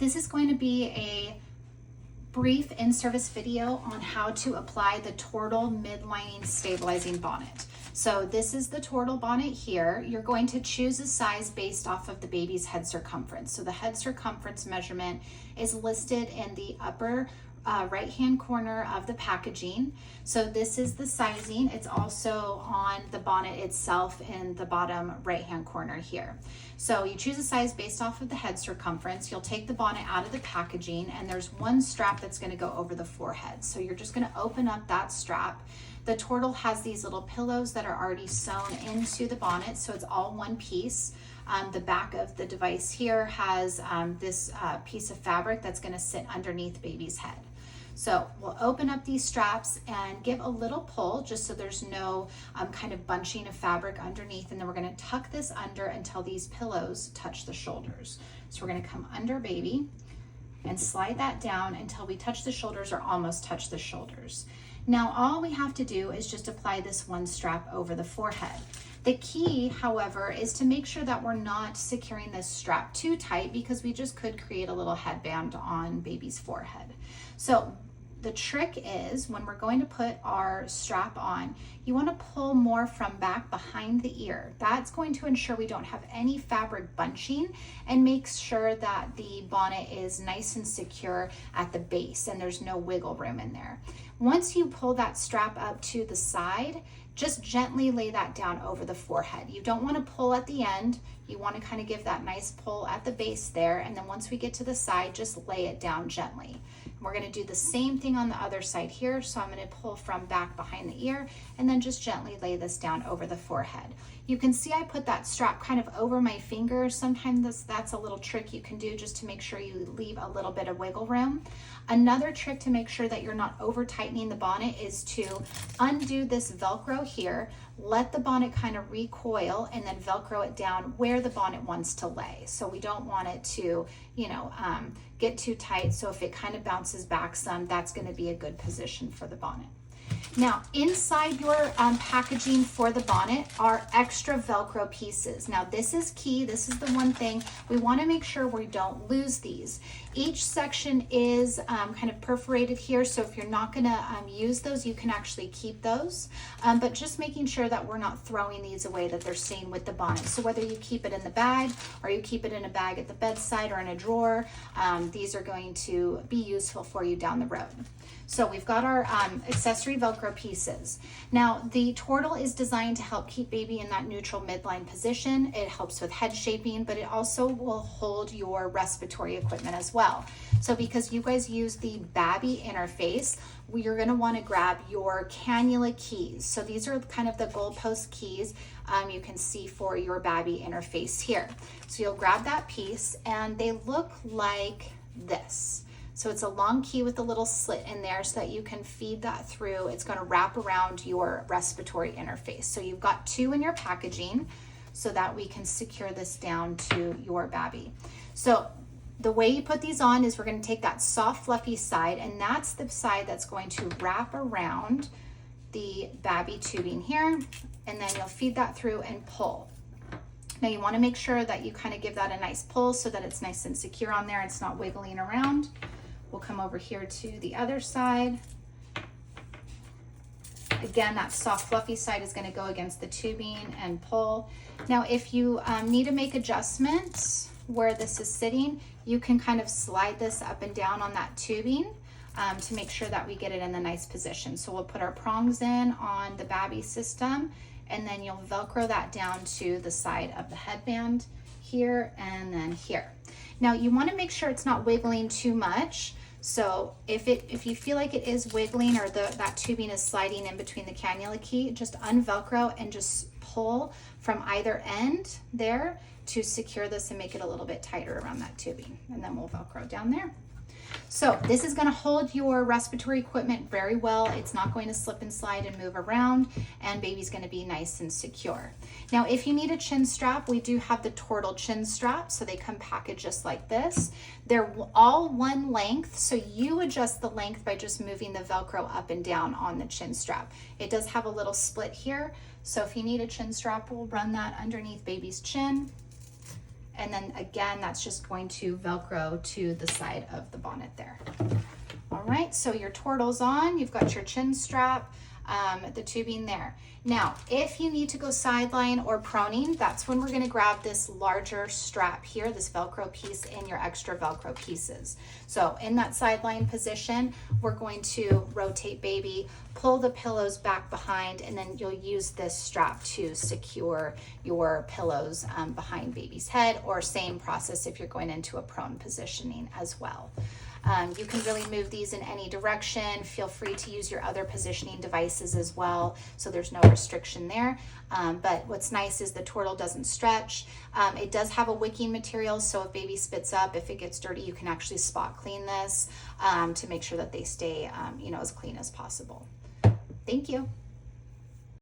This is going to be a brief in-service video on how to apply the Tortle mid-lining stabilizing bonnet. So this is the Tortle bonnet here. You're going to choose a size based off of the baby's head circumference. So the head circumference measurement is listed in the upper right-hand corner of the packaging. So this is the sizing. It's also on the bonnet itself in the bottom right-hand corner here. So you choose a size based off of the head circumference. You'll take the bonnet out of the packaging, and there's one strap that's going to go over the forehead. So you're just going to open up that strap. The Tortle has these little pillows that are already sewn into the bonnet, so it's all one piece. The back of the device here has this piece of fabric that's going to sit underneath baby's head. So we'll open up these straps and give a little pull just so there's no kind of bunching of fabric underneath, and then we're going to tuck this under until these pillows touch the shoulders. So we're going to come under baby and slide that down until we touch the shoulders or almost touch the shoulders. Now all we have to do is just apply this one strap over the forehead. The key, however, is to make sure that we're not securing this strap too tight, because we just could create a little headband on baby's forehead. So the trick is, when we're going to put our strap on, you want to pull more from back behind the ear. That's going to ensure we don't have any fabric bunching and makes sure that the bonnet is nice and secure at the base and there's no wiggle room in there. Once you pull that strap up to the side, just gently lay that down over the forehead. You don't want to pull at the end. You want to kind of give that nice pull at the base there, and then once we get to the side, just lay it down gently. We're going to do the same thing on the other side here. So I'm going to pull from back behind the ear and then just gently lay this down over the forehead. You can see I put that strap kind of over my finger. Sometimes that's a little trick you can do just to make sure you leave a little bit of wiggle room. Another trick to make sure that you're not over tightening the bonnet is to undo this Velcro here, let the bonnet kind of recoil, and then Velcro it down where the bonnet wants to lay. So we don't want it to, get too tight. So if it kind of bounces back some, that's going to be a good position for the bonnet. Now, inside your packaging for the bonnet are extra Velcro pieces. Now, this is key. This is the one thing we want to make sure we don't lose these. Each section is kind of perforated here, so if you're not going to use those, you can actually keep those. But just making sure that we're not throwing these away, that they're staying with the bonnet. So whether you keep it in the bag or you keep it in a bag at the bedside or in a drawer, these are going to be useful for you down the road. So we've got our accessory Velcro pieces. Now, the Tortle is designed to help keep baby in that neutral midline position. It helps with head shaping, but it also will hold your respiratory equipment as well. So because you guys use the Babi interface, you're going to want to grab your cannula keys. So these are kind of the goalpost keys you can see for your Babi interface here. So you'll grab that piece, and they look like this. So it's a long key with a little slit in there so that you can feed that through. It's going to wrap around your respiratory interface. So you've got two in your packaging so that we can secure this down to your Babi. So the way you put these on is we're going to take that soft fluffy side, and that's the side that's going to wrap around the Babi tubing here, and then you'll feed that through and pull. Now you want to make sure that you kind of give that a nice pull so that it's nice and secure on there. It's not wiggling around. We'll come over here to the other side. Again, that soft fluffy side is going to go against the tubing and pull. Now if you need to make adjustments where this is sitting, you can kind of slide this up and down on that tubing to make sure that we get it in the nice position. So we'll put our prongs in on the Babi system, and then you'll Velcro that down to the side of the headband here and then here. Now you want to make sure it's not wiggling too much. So if you feel like it is wiggling or that tubing is sliding in between the cannula key, just unvelcro and just pull from either end there to secure this and make it a little bit tighter around that tubing. And then we'll Velcro down there. So this is going to hold your respiratory equipment very well. It's not going to slip and slide and move around, and baby's going to be nice and secure. Now, if you need a chin strap, we do have the Tortle chin strap. So they come packaged just like this. They're all one length, so you adjust the length by just moving the Velcro up and down on the chin strap. It does have a little split here, so if you need a chin strap, we'll run that underneath baby's chin. And then again, that's just going to Velcro to the side of the bonnet there. All right, so your Tortle's on, you've got your chin strap, the tubing there. Now, if you need to go sideline or proning, that's when we're gonna grab this larger strap here, this Velcro piece, and your extra Velcro pieces. So in that sideline position, we're going to rotate baby, pull the pillows back behind, and then you'll use this strap to secure your pillows behind baby's head, or same process if you're going into a prone positioning as well. You can really move these in any direction. Feel free to use your other positioning devices as well, so there's no restriction there. But what's nice is the Tortle doesn't stretch. It does have a wicking material, so if baby spits up, if it gets dirty, you can actually spot clean this to make sure that they stay as clean as possible. Thank you.